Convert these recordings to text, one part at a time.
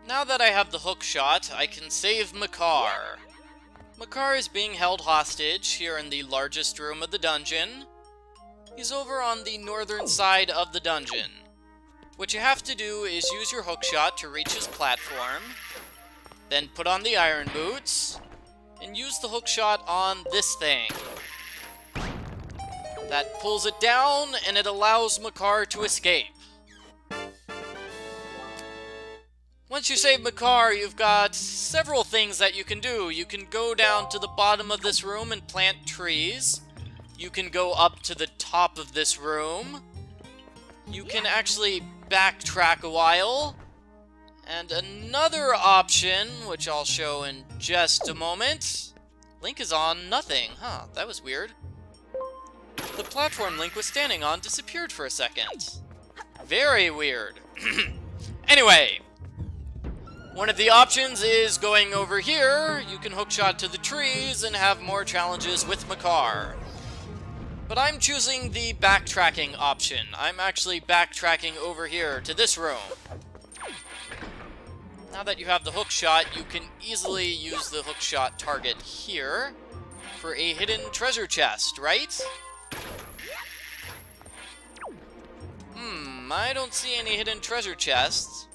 Now that I have the hookshot, I can save Makar. Makar is being held hostage here in the largest room of the dungeon. He's over on the northern side of the dungeon. What you have to do is use your hookshot to reach his platform, then put on the iron boots, and use the hookshot on this thing. That pulls it down, and it allows Makar to escape. Once you save Makar, you've got several things that you can do. You can go down to the bottom of this room and plant trees. You can go up to the top of this room. You can actually backtrack a while. And another option, which I'll show in just a moment. Link is on nothing. Huh, that was weird. The platform Link was standing on disappeared for a second. Very weird. Anyway, one of the options is going over here. You can hookshot to the trees and have more challenges with Makar. But I'm choosing the backtracking option. I'm actually backtracking over here to this room. Now that you have the hookshot, you can easily use the hookshot target here for a hidden treasure chest, right? I don't see any hidden treasure chests.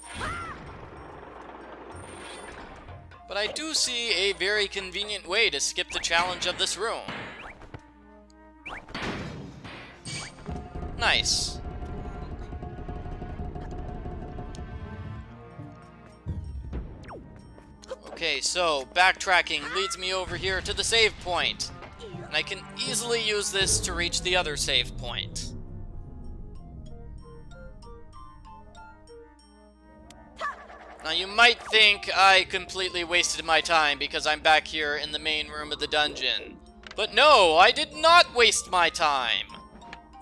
But I do see a very convenient way to skip the challenge of this room. Nice. Okay, so backtracking leads me over here to the save point. And I can easily use this to reach the other save point. Now you might think I completely wasted my time because I'm back here in the main room of the dungeon. But no, I did not waste my time!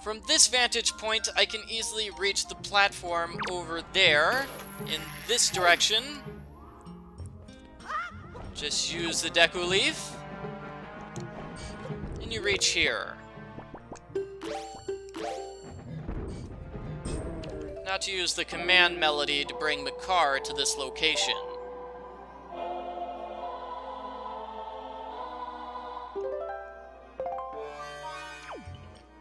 From this vantage point, I can easily reach the platform over there, in this direction. Just use the Deku Leaf, and you reach here. Now to use the command melody to bring Makar to this location.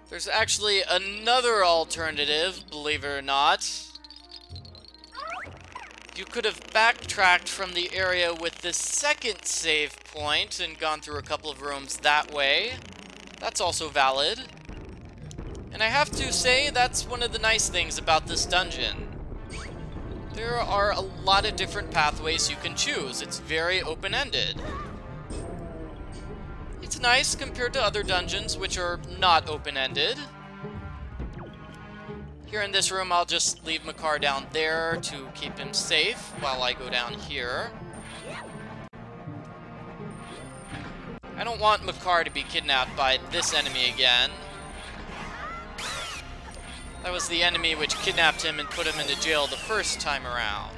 There's actually another alternative, believe it or not. You could have backtracked from the area with the second save point and gone through a couple of rooms that way. That's also valid. And I have to say, that's one of the nice things about this dungeon. There are a lot of different pathways you can choose. It's very open-ended. It's nice compared to other dungeons which are not open-ended. Here in this room, I'll just leave Makar down there to keep him safe while I go down here. I don't want Makar to be kidnapped by this enemy again. That was the enemy which kidnapped him and put him into jail the first time around.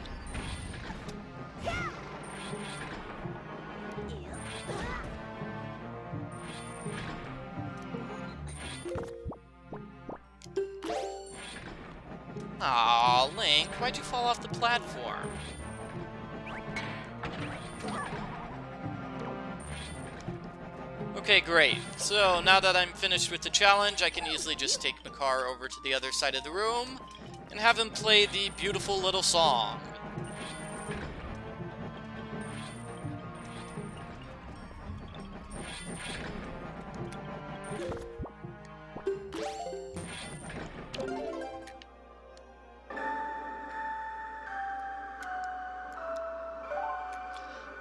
Aw, Link, why'd you fall off the platform? Okay, great. So, now that I'm finished with the challenge, I can easily just take Makar over to the other side of the room and have him play the beautiful little song.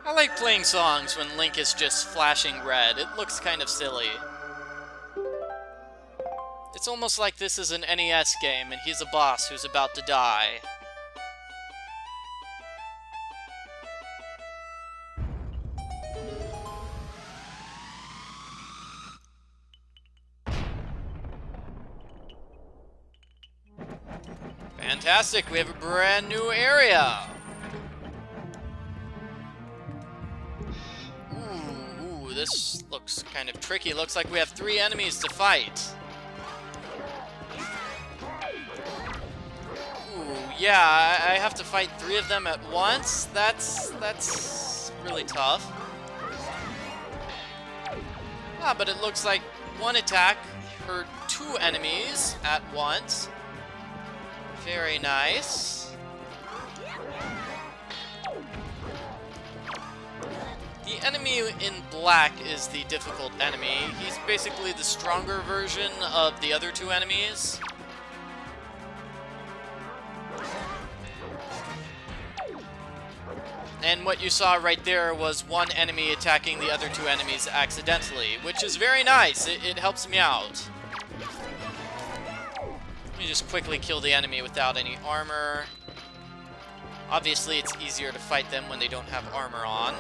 I like playing songs when Link is just flashing red. It looks kind of silly. It's almost like this is an NES game and he's a boss who's about to die. Fantastic, we have a brand new area! Ooh, this looks kind of tricky. Looks like we have 3 enemies to fight. Ooh, yeah, I have to fight 3 of them at once. That's really tough. Ah, but it looks like one attack hurt 2 enemies at once. Very nice. The enemy in black is the difficult enemy. He's basically the stronger version of the other 2 enemies. And what you saw right there was one enemy attacking the other 2 enemies accidentally, which is very nice. It helps me out. Let me just quickly kill the enemy without any armor. Obviously, it's easier to fight them when they don't have armor on.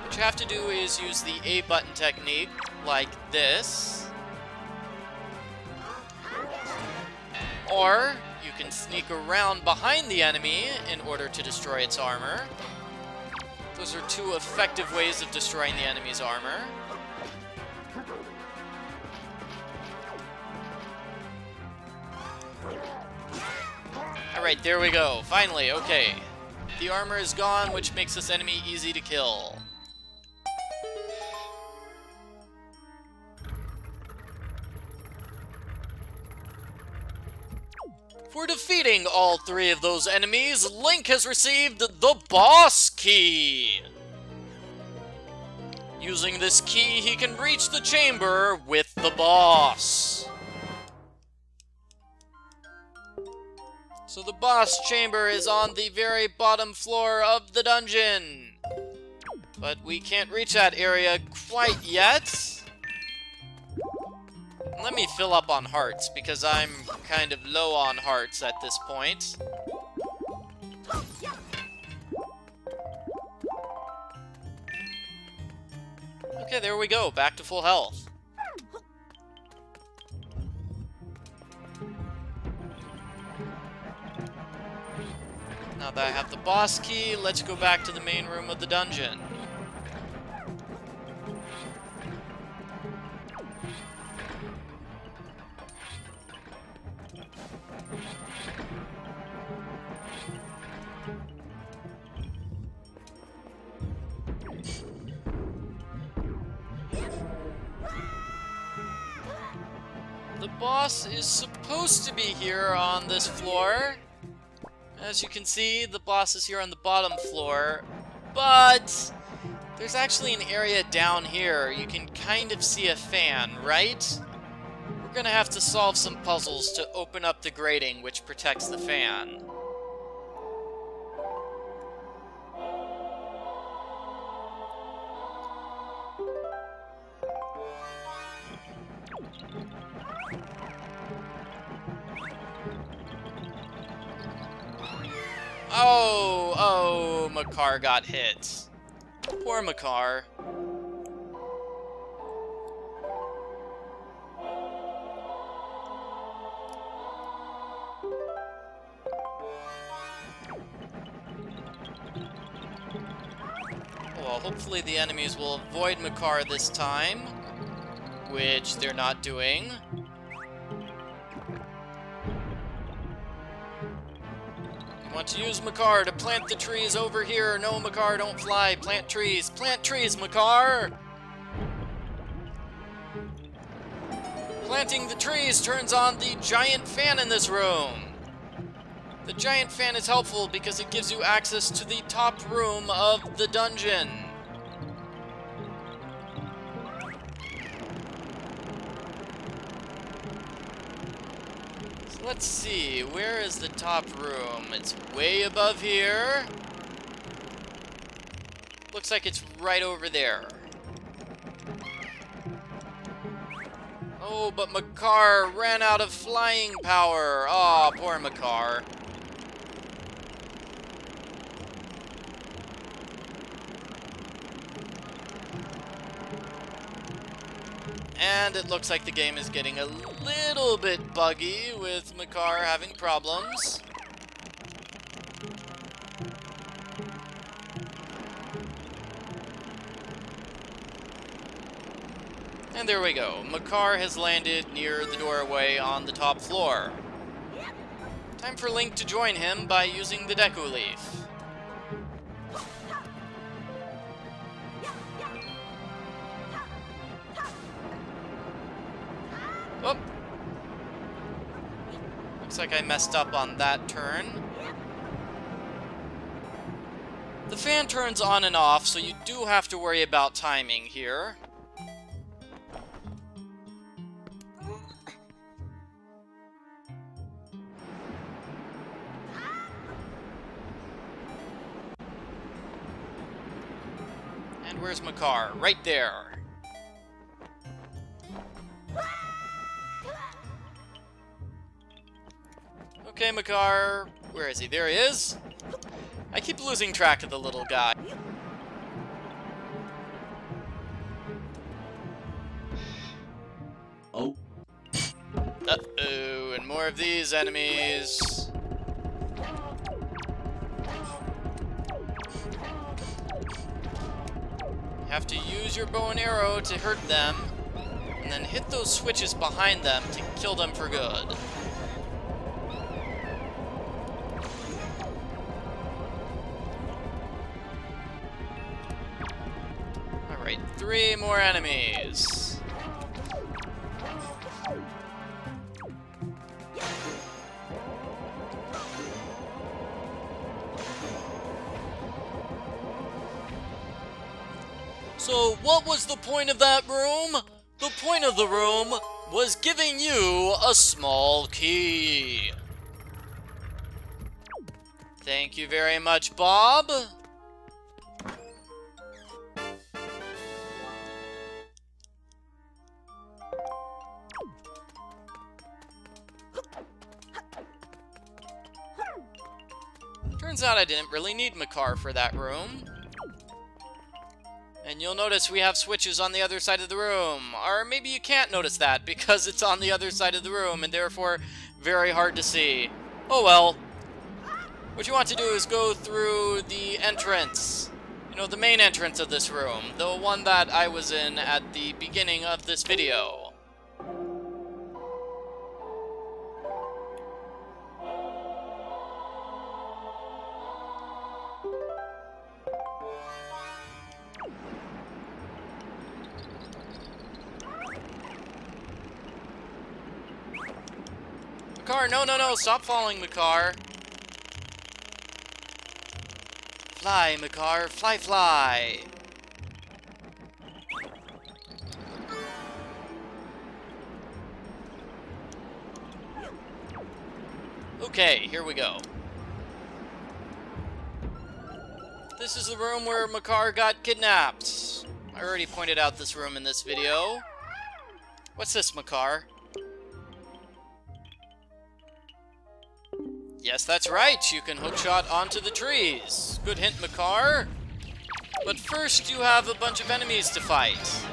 What you have to do is use the A button technique, like this. Or you can sneak around behind the enemy in order to destroy its armor. Those are 2 effective ways of destroying the enemy's armor. Alright, there we go. Finally, okay. The armor is gone, which makes this enemy easy to kill. For defeating all 3 of those enemies, Link has received the boss key. Using this key, he can reach the chamber with the boss. So the boss chamber is on the very bottom floor of the dungeon. But we can't reach that area quite yet. Let me fill up on hearts, because I'm kind of low on hearts at this point. Okay, there we go. Back to full health. Now that I have the boss key, let's go back to the main room of the dungeon. The boss is supposed to be here on this floor. As you can see, the boss is here on the bottom floor, but there's actually an area down here. You can kind of see a fan, right? We're gonna have to solve some puzzles to open up the grating which protects the fan. Oh, Makar got hit. Poor Makar. Well, hopefully the enemies will avoid Makar this time, which they're not doing. Want to use Makar to plant the trees over here. No, Makar, don't fly. Plant trees. Plant trees, Makar! Planting the trees turns on the giant fan in this room. The giant fan is helpful because it gives you access to the top room of the dungeon. Let's see, where is the top room? It's way above here. Looks like it's right over there. Oh, but Makar ran out of flying power. Aw, poor Makar. And it looks like the game is getting a little bit buggy with Makar having problems. And there we go. Makar has landed near the doorway on the top floor. Time for Link to join him by using the Deku Leaf. Oh! Looks like I messed up on that turn. The fan turns on and off, so you do have to worry about timing here. And where's Makar? Right there. Okay, Makar. Where is he? There he is. I keep losing track of the little guy. Oh. Uh-oh, and more of these enemies. You have to use your bow and arrow to hurt them, and then hit those switches behind them to kill them for good. Alright, 3 more enemies. So, what was the point of that room? The point of the room was giving you a small key. Thank you very much, Bob. Turns out I didn't really need Makar for that room. And you'll notice we have switches on the other side of the room. Or maybe you can't notice that because it's on the other side of the room and therefore very hard to see. Oh well. What you want to do is go through the entrance. You know, the main entrance of this room. The one that I was in at the beginning of this video. Makar, no, stop following Makar. Fly, Makar, fly. Okay, here we go. This is the room where Makar got kidnapped. I already pointed out this room in this video. What's this, Makar? Yes, that's right. You can hookshot onto the trees. Good hint, Makar. But first, you have a bunch of enemies to fight.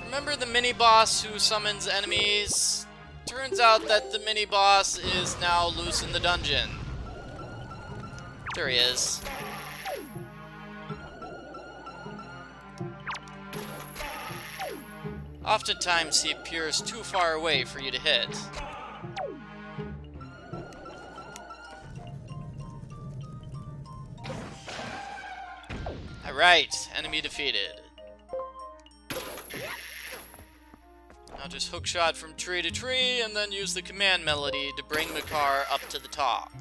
Remember the mini-boss who summons enemies? Turns out that the mini-boss is now loose in the dungeon. There he is. Oftentimes, he appears too far away for you to hit. Alright, enemy defeated. Now just hookshot from tree to tree, and then use the command melody to bring Makar up to the top.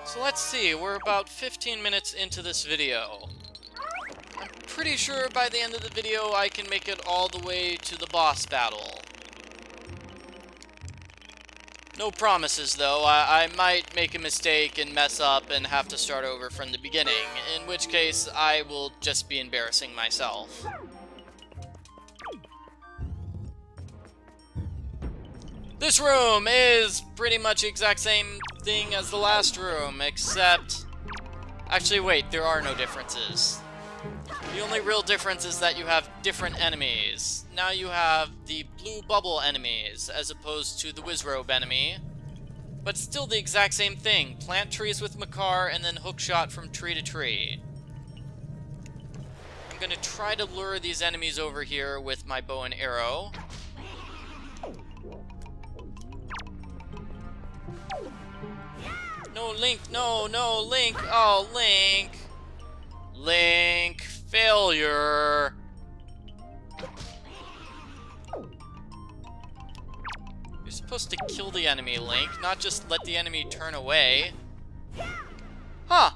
So let's see, we're about 15 minutes into this video. I'm pretty sure by the end of the video I can make it all the way to the boss battle. No promises though, I might make a mistake and mess up and have to start over from the beginning, in which case I will just be embarrassing myself. This room is pretty much the exact same thing as the last room, except... Actually, wait, there are no differences. The only real difference is that you have different enemies. Now you have the blue bubble enemies, as opposed to the Wizrobe enemy. But still the exact same thing. Plant trees with Makar, and then hookshot from tree to tree. I'm gonna try to lure these enemies over here with my bow and arrow. No, Link, no, Link. Oh, Link. Link, failure. You're supposed to kill the enemy, Link, not just let the enemy turn away. Huh.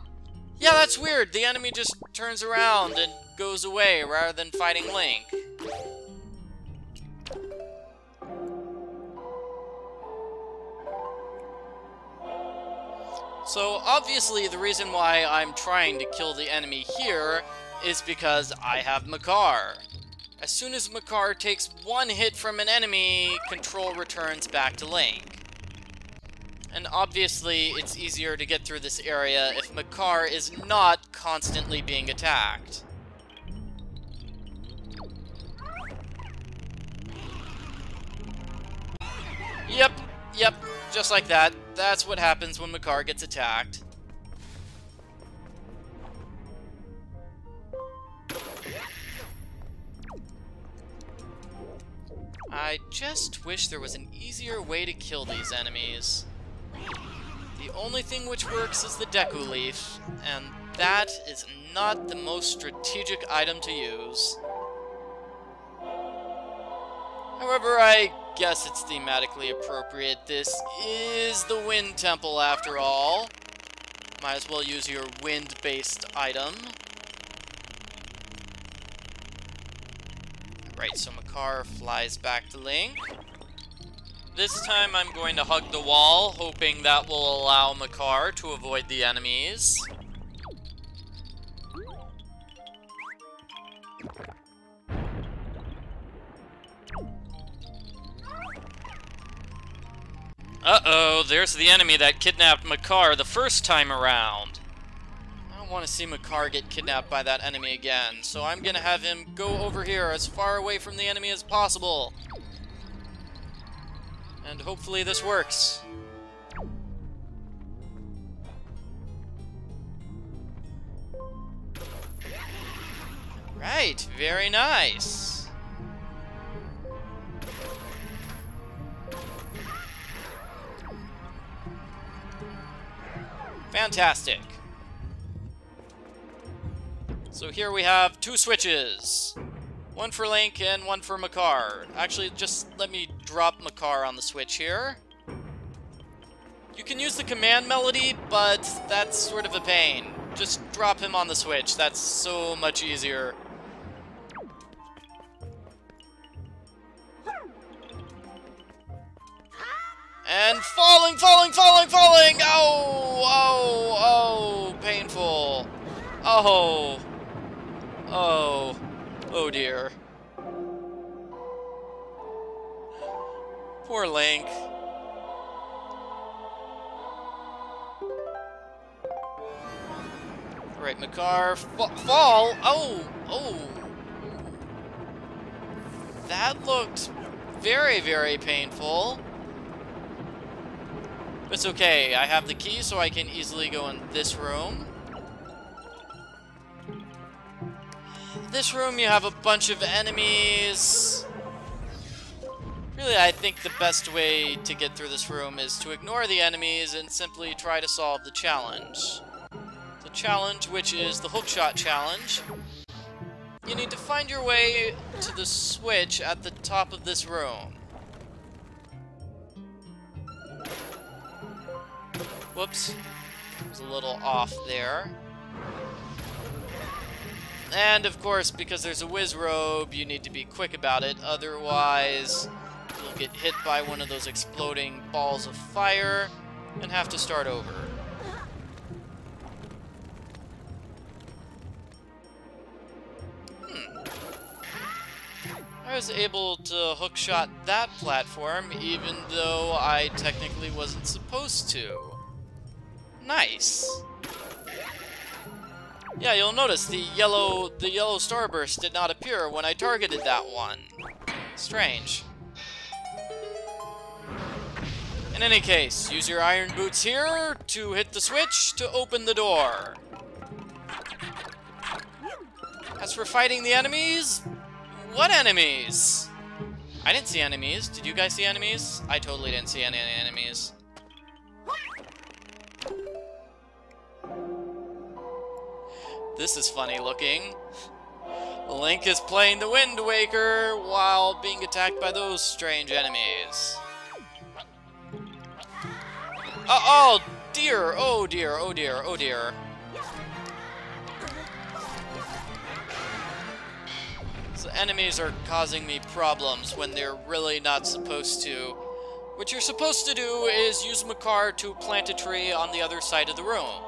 Yeah, that's weird. The enemy just turns around and goes away rather than fighting Link. So, obviously, the reason why I'm trying to kill the enemy here is because I have Makar. As soon as Makar takes one hit from an enemy, control returns back to Link. And obviously, it's easier to get through this area if Makar is not constantly being attacked. Yep, just like that. That's what happens when Makar gets attacked. I just wish there was an easier way to kill these enemies. The only thing which works is the Deku Leaf, and that is not the most strategic item to use. However, I guess it's thematically appropriate. This is the Wind Temple, after all. Might as well use your wind-based item. Right, so Makar flies back to Link. This time I'm going to hug the wall, hoping that will allow Makar to avoid the enemies. Uh-oh, there's the enemy that kidnapped Makar the first time around. I don't want to see Makar get kidnapped by that enemy again, so I'm gonna have him go over here as far away from the enemy as possible. And hopefully this works. Right, very nice. Fantastic. So here we have two switches. One for Link and one for Makar. Actually, just let me drop Makar on the switch here. You can use the command melody, but that's sort of a pain. Just drop him on the switch. That's so much easier. And falling! Oh, painful. Oh dear. Poor Link. Right, Makar, fall! Oh! That looked very, very painful. It's okay, I have the key, so I can easily go in this room. This room, you have a bunch of enemies. Really, I think the best way to get through this room is to ignore the enemies and simply try to solve the challenge. The challenge, which is the Hookshot challenge. You need to find your way to the switch at the top of this room. Whoops. I was a little off there. And, of course, because there's a Wizrobe, you need to be quick about it. Otherwise, you'll get hit by one of those exploding balls of fire and have to start over. I was able to hookshot that platform, even though I technically wasn't supposed to. Nice. Yeah, you'll notice the yellow starburst did not appear when I targeted that one. Strange. In any case, use your iron boots here to hit the switch to open the door. As for fighting the enemies, what enemies? I didn't see enemies. Did you guys see enemies? I totally didn't see any enemies. This is funny looking. Link is playing the Wind Waker while being attacked by those strange enemies. Oh dear, oh dear, oh dear, oh dear. So enemies are causing me problems when they're really not supposed to. What you're supposed to do is use Makar to plant a tree on the other side of the room.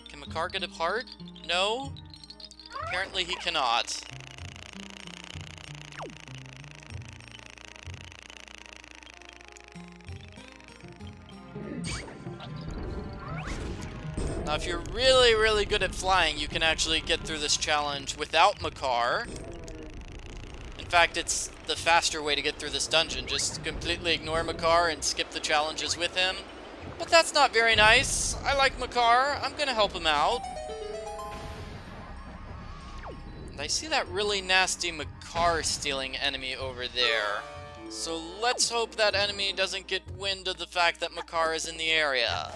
Can Makar get a heart? No? Apparently he cannot. Now, if you're really, really good at flying, you can actually get through this challenge without Makar. In fact, it's the faster way to get through this dungeon. Just completely ignore Makar and skip the challenges with him. But that's not very nice. I like Makar. I'm gonna help him out. And I see that really nasty Makar-stealing enemy over there. So let's hope that enemy doesn't get wind of the fact that Makar is in the area.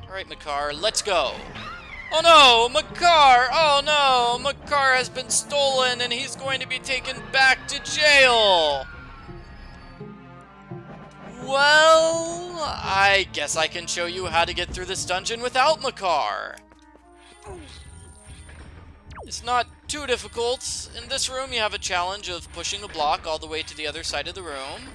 Alright, Makar, let's go. Oh no, Makar! Oh no, Makar has been stolen and he's going to be taken back to jail! Well, I guess I can show you how to get through this dungeon without Makar. It's not too difficult. In this room you have a challenge of pushing a block all the way to the other side of the room.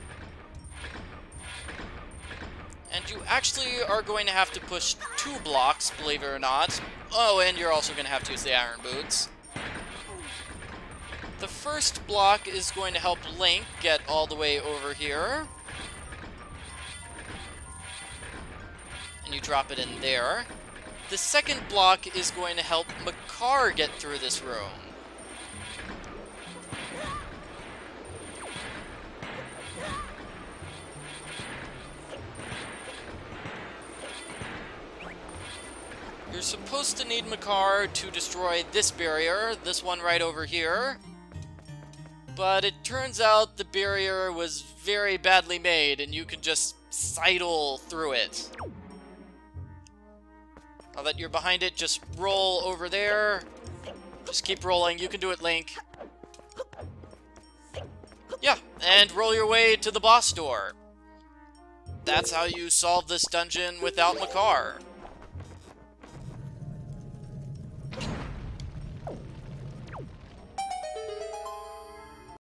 And you actually are going to have to push 2 blocks, believe it or not. Oh, and you're also going to have to use the iron boots. The first block is going to help Link get all the way over here. And you drop it in there. The second block is going to help Makar get through this room. You're supposed to need Makar to destroy this barrier, this one right over here. But it turns out the barrier was very badly made and you can just sidle through it. Now that you're behind it, just roll over there. Just keep rolling. You can do it, Link. Yeah, and roll your way to the boss door. That's how you solve this dungeon without Makar.